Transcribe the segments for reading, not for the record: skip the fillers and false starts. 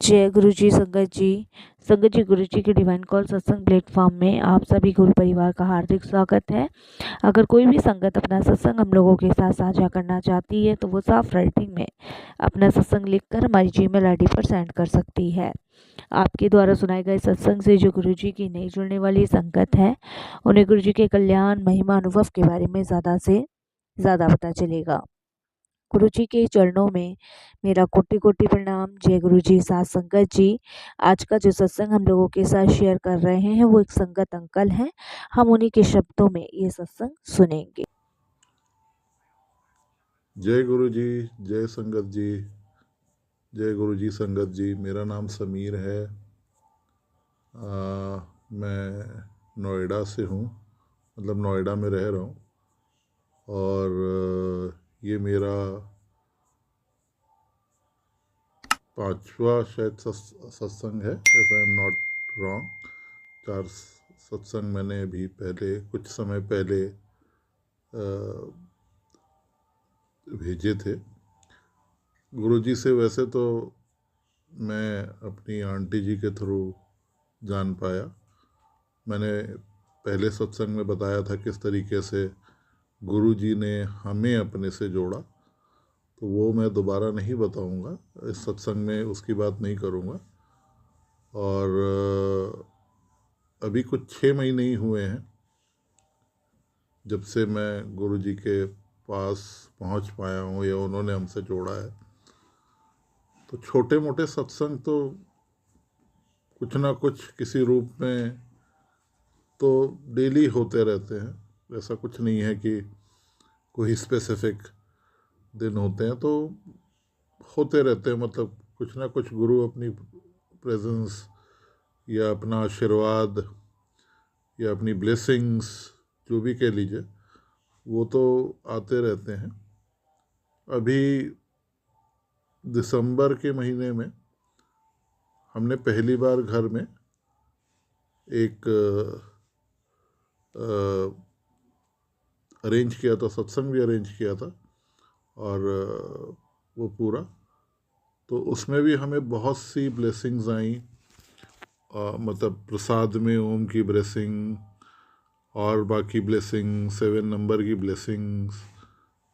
जय गुरु जी संगत जी गुरु जी के डिवाइन कॉल सत्संग प्लेटफॉर्म में आप सभी गुरु परिवार का हार्दिक स्वागत है। अगर कोई भी संगत अपना सत्संग हम लोगों के साथ साझा करना चाहती है तो वो साफ राइटिंग में अपना सत्संग लिखकर हमारी जीमेल आईडी पर सेंड कर सकती है। आपके द्वारा सुनाए गए सत्संग से जो गुरु जी की नई जुड़ने वाली संगत है उन्हें गुरु जी के कल्याण महिमा अनुभव के बारे में ज़्यादा से ज़्यादा पता चलेगा। गुरु जी के चरणों में मेरा कोटि कोटि प्रणाम। जय गुरु जी। साथ संगत जी, आज का जो सत्संग हम लोगों के साथ शेयर कर रहे हैं वो एक संगत अंकल हैं। हम उन्हीं के शब्दों में ये सत्संग सुनेंगे। जय गुरु जी, जय संगत जी, जय गुरु जी संगत जी। मेरा नाम समीर है। मैं नोएडा से हूँ, मतलब नोएडा में रह रहा हूँ। और ये मेरा 5वां शायद सत्संग है, if I am not wrong. 4 सत्संग मैंने अभी पहले कुछ समय पहले भेजे थे। गुरुजी से वैसे तो मैं अपनी आंटी जी के थ्रू जान पाया। मैंने पहले सत्संग में बताया था किस तरीके से गुरुजी ने हमें अपने से जोड़ा, तो वो मैं दोबारा नहीं बताऊंगा इस सत्संग में, उसकी बात नहीं करूंगा। और अभी कुछ 6 महीने ही हुए हैं जब से मैं गुरुजी के पास पहुंच पाया हूं या उन्होंने हमसे जोड़ा है। तो छोटे मोटे सत्संग तो कुछ ना कुछ किसी रूप में तो डेली होते रहते हैं। ऐसा कुछ नहीं है कि कोई स्पेसिफिक दिन होते हैं, तो होते रहते हैं। मतलब कुछ ना कुछ गुरु अपनी प्रेजेंस या अपना आशीर्वाद या अपनी ब्लेसिंग्स, जो भी कह लीजिए, वो तो आते रहते हैं। अभी दिसंबर के महीने में हमने पहली बार घर में एक अरेंज किया था, सत्संग भी अरेंज किया था। और वो पूरा, तो उसमें भी हमें बहुत सी ब्लेसिंग्स आई। मतलब प्रसाद में ओम की ब्लेसिंग और बाकी ब्लेसिंग, 7 नंबर की ब्लेसिंग्स,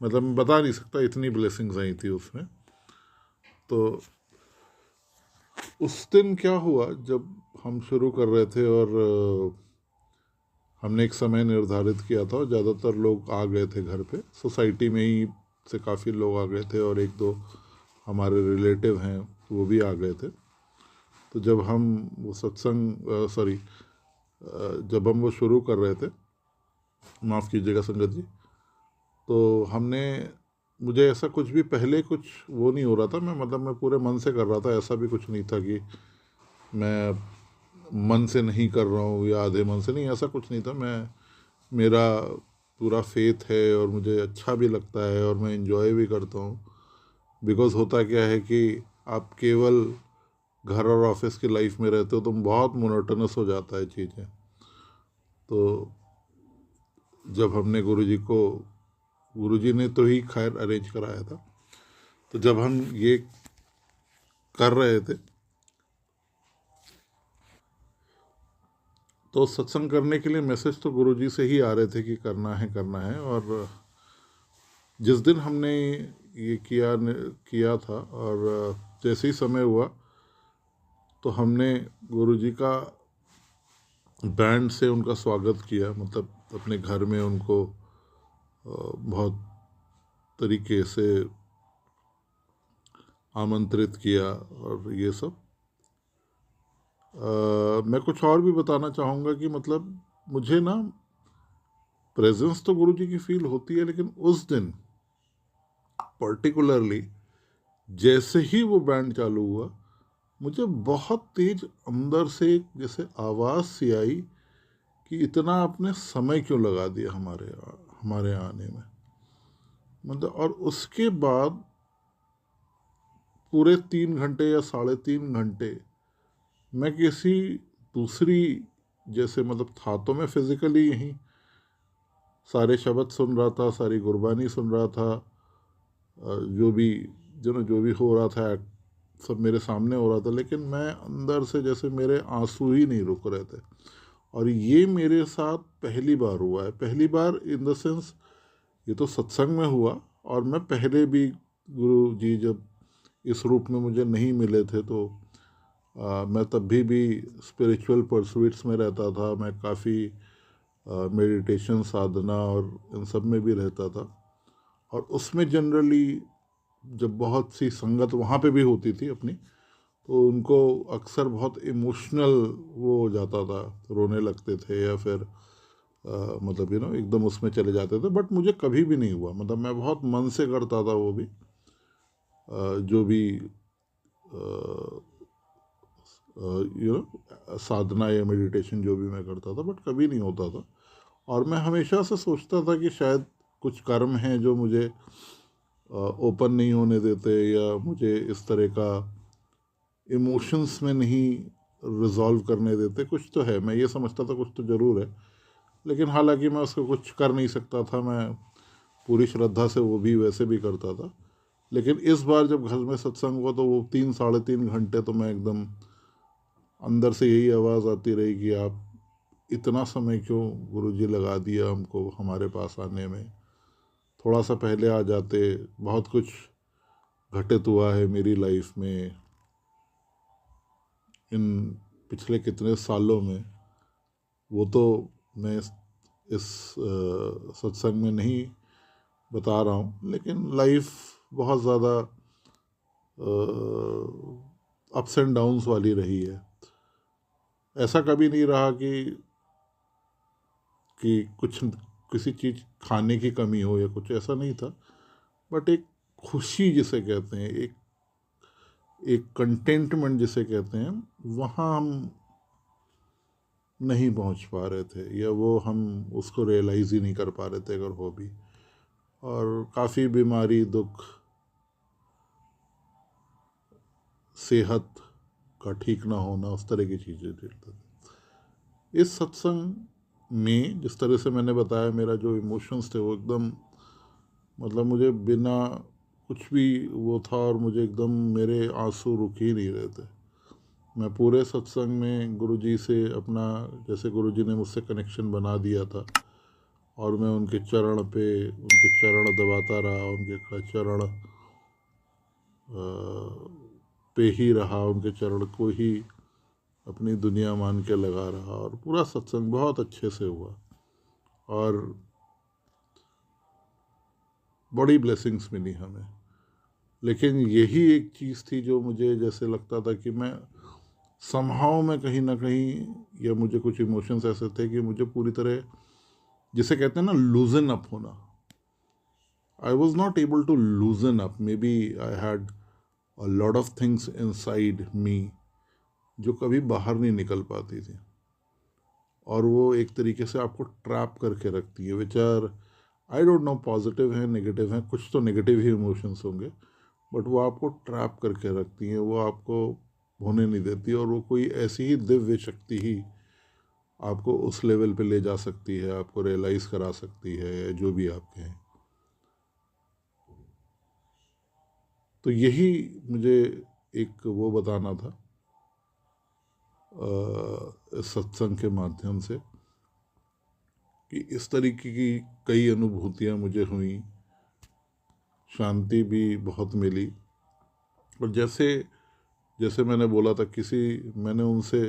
मतलब मैं बता नहीं सकता, इतनी ब्लेसिंग्स आई थी उसमें। तो उस दिन क्या हुआ, जब हम शुरू कर रहे थे और हमने एक समय निर्धारित किया था और ज़्यादातर लोग आ गए थे घर पे, सोसाइटी में ही से काफ़ी लोग आ गए थे और 1-2 हमारे रिलेटिव हैं वो भी आ गए थे। तो जब हम वो सत्संग जब हम वो शुरू कर रहे थे, माफ़ कीजिएगा संगत जी, तो मुझे ऐसा कुछ भी पहले कुछ वो नहीं हो रहा था। मैं पूरे मन से कर रहा था। ऐसा भी कुछ नहीं था कि मैं मन से नहीं कर रहा हूँ या आधे मन से नहीं, ऐसा कुछ नहीं था। मेरा पूरा फेथ है और मुझे अच्छा भी लगता है और मैं इंजॉय भी करता हूँ। बिकॉज़ होता क्या है कि आप केवल घर और ऑफिस की लाइफ में रहते हो तो बहुत मोनोटोनस हो जाता है चीज़ें। तो जब हमने गुरुजी ने तो ही खैर अरेंज कराया था, तो जब हम ये कर रहे थे तो सत्संग करने के लिए मैसेज तो गुरुजी से ही आ रहे थे कि करना है। और जिस दिन हमने ये किया था और जैसे ही समय हुआ तो हमने गुरुजी का बैंड से उनका स्वागत किया। मतलब अपने घर में उनको बहुत तरीके से आमंत्रित किया और ये सब। मैं कुछ और भी बताना चाहूँगा कि मतलब मुझे ना प्रेजेंस तो गुरुजी की फील होती है, लेकिन उस दिन पर्टिकुलरली जैसे ही वो बैंड चालू हुआ, मुझे बहुत तेज अंदर से जैसे आवाज़ सी आई कि इतना आपने समय क्यों लगा दिया हमारे आने में। मतलब और उसके बाद पूरे 3 घंटे या 3.5 घंटे मैं किसी दूसरी, जैसे मतलब था तो मैं फिजिकली यहीं सारे शब्द सुन रहा था, सारी गुरबानी सुन रहा था, जो भी हो रहा था सब मेरे सामने हो रहा था, लेकिन मैं अंदर से जैसे मेरे आंसू ही नहीं रुक रहे थे। और ये मेरे साथ पहली बार हुआ है, पहली बार इन द सेंस ये तो सत्संग में हुआ, और मैं पहले भी गुरु जी जब इस रूप में मुझे नहीं मिले थे तो मैं तब भी स्पिरिचुअल परसुइट्स में रहता था। मैं काफ़ी मेडिटेशन, साधना और इन सब में भी रहता था। और उसमें जनरली जब बहुत सी संगत वहाँ पे भी होती थी अपनी, तो उनको अक्सर बहुत इमोशनल वो हो जाता था, रोने लगते थे या फिर मतलब एकदम उसमें चले जाते थे। बट मुझे कभी भी नहीं हुआ, मतलब मैं बहुत मन से करता था वो भी जो भी साधना या मेडिटेशन जो भी मैं करता था, बट कभी नहीं होता था। और मैं हमेशा से सोचता था कि शायद कुछ कर्म हैं जो मुझे ओपन नहीं होने देते, या मुझे इस तरह का इमोशंस में नहीं रिजॉल्व करने देते। कुछ तो है, मैं ये समझता था कुछ तो ज़रूर है, लेकिन हालांकि मैं उसको कुछ कर नहीं सकता था। मैं पूरी श्रद्धा से वो भी वैसे भी करता था। लेकिन इस बार जब घर में सत्संग हुआ तो वो 3 साढ़े 3 घंटे तो मैं एकदम अंदर से यही आवाज़ आती रही कि आप इतना समय क्यों गुरुजी लगा दिया हमको हमारे पास आने में, थोड़ा सा पहले आ जाते। बहुत कुछ घटित हुआ है मेरी लाइफ में इन पिछले कितने सालों में, वो तो मैं इस सत्संग में नहीं बता रहा हूँ। लेकिन लाइफ बहुत ज़्यादा अप्स एंड डाउन्स वाली रही है। ऐसा कभी नहीं रहा कि कुछ किसी चीज़ खाने की कमी हो या कुछ, ऐसा नहीं था। बट एक खुशी जिसे कहते हैं, एक एक कंटेंटमेंट जिसे कहते हैं, वहाँ हम नहीं पहुँच पा रहे थे, या वो हम उसको रियलाइज़ ही नहीं कर पा रहे थे अगर हो भी। और काफ़ी बीमारी, दुख, सेहत का ठीक ना होना, उस तरह की चीज़ें देखते थे। इस सत्संग में जिस तरह से मैंने बताया, मेरा जो इमोशंस थे वो एकदम, मतलब मुझे बिना कुछ भी वो था, और मुझे एकदम मेरे आंसू रुक ही नहीं रहे थे। मैं पूरे सत्संग में गुरुजी से अपना, जैसे गुरुजी ने मुझसे कनेक्शन बना दिया था, और मैं उनके चरण दबाता रहा, उनके चरण पे ही रहा, उनके चरण को ही अपनी दुनिया मान के लगा रहा। और पूरा सत्संग बहुत अच्छे से हुआ, और बड़ी ब्लेसिंग्स मिली हमें। लेकिन यही एक चीज़ थी जो मुझे जैसे लगता था कि मैं समहाउ में कहीं ना कहीं, या मुझे कुछ इमोशंस ऐसे थे कि मुझे पूरी तरह, जिसे कहते हैं ना, लूजन अप होना। I was not able to loosen up. Maybe I had a lot of things inside me जो कभी बाहर नहीं निकल पाती थी, और वो एक तरीके से आपको ट्रैप करके रखती है। Which are, I don't know, positive हैं, नेगेटिव हैं, कुछ तो नेगेटिव ही इमोशंस होंगे, बट वो आपको ट्रैप करके रखती हैं, वो आपको होने नहीं देती। और वो कोई ऐसी ही दिव्य शक्ति ही आपको उस लेवल पे ले जा सकती है, आपको रियलाइज़ करा सकती है, जो भी आप कहें। तो यही मुझे एक वो बताना था सत्संग के माध्यम से, कि इस तरीके की कई अनुभूतियाँ मुझे हुई, शांति भी बहुत मिली। और जैसे जैसे मैंने बोला था, मैंने उनसे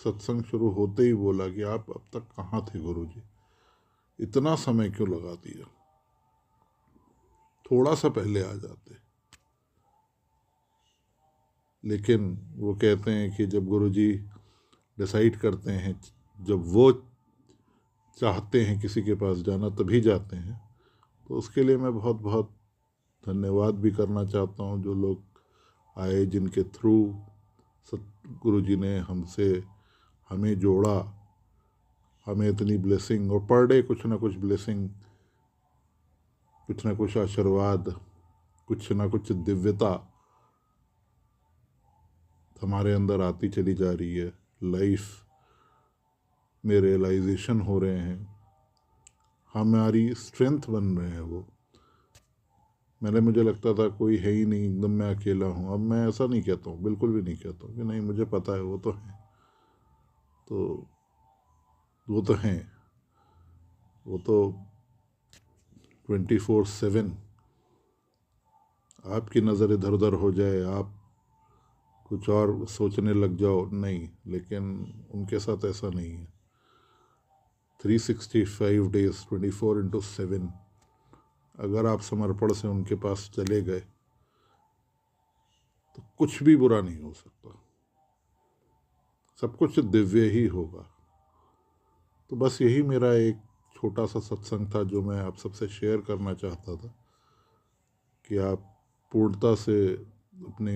सत्संग शुरू होते ही बोला कि आप अब तक कहाँ थे गुरुजी, इतना समय क्यों लगा दिया, थोड़ा सा पहले आ जाते। लेकिन वो कहते हैं कि जब गुरुजी डिसाइड करते हैं, जब वो चाहते हैं किसी के पास जाना, तभी जाते हैं। तो उसके लिए मैं बहुत बहुत धन्यवाद भी करना चाहता हूँ, जो लोग आए, जिनके थ्रू सतगुरु जी ने हमें जोड़ा, हमें इतनी ब्लेसिंग, और पर डे कुछ ना कुछ ब्लेसिंग, कुछ ना कुछ आशीर्वाद, कुछ ना कुछ दिव्यता हमारे अंदर आती चली जा रही है। लाइफ में रियलाइजेशन हो रहे हैं, हमारी स्ट्रेंथ बन रहे हैं वो। मुझे लगता था कोई है ही नहीं, एकदम मैं अकेला हूँ। अब मैं ऐसा नहीं कहता हूँ, बिल्कुल भी नहीं कहता हूँ कि नहीं, मुझे पता है वो तो हैं, तो वो तो हैं, वो तो 24/7 आपकी नज़र इधर उधर हो जाए, आप कुछ और सोचने लग जाओ, नहीं, लेकिन उनके साथ ऐसा नहीं है। 365 डेज 24/7 अगर आप समर्पण से उनके पास चले गए तो कुछ भी बुरा नहीं हो सकता, सब कुछ दिव्य ही होगा। तो बस यही मेरा एक छोटा सा सत्संग था जो मैं आप सबसे शेयर करना चाहता था कि आप पूर्णता से अपने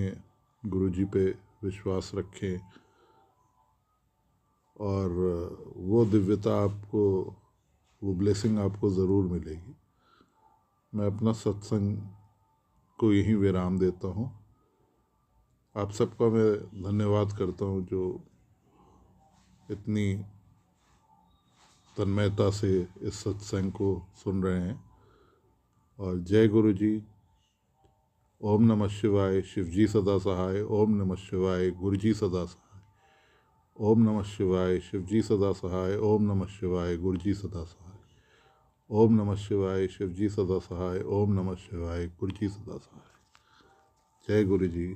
गुरुजी पे विश्वास रखें और वो दिव्यता आपको, वो ब्लेसिंग आपको ज़रूर मिलेगी। मैं अपना सत्संग को यहीं विराम देता हूँ। आप सबका मैं धन्यवाद करता हूँ जो इतनी तन्मयता से इस सत्संग को सुन रहे हैं। और जय गुरु जी। ओम नमः शिवाय, शिवजी सदा सहाय। ओम नमः शिवाय, गुरुजी सदा सहाय। ओम नमः शिवाय, शिवजी सदा सहाय। ओम नमः शिवाय, गुरुजी सदा सहाय। ओम नमः शिवाय, शिवजी सदा सहाय। ओम नमः शिवाय, गुरुजी सदा सहाय। जय गुरु जी।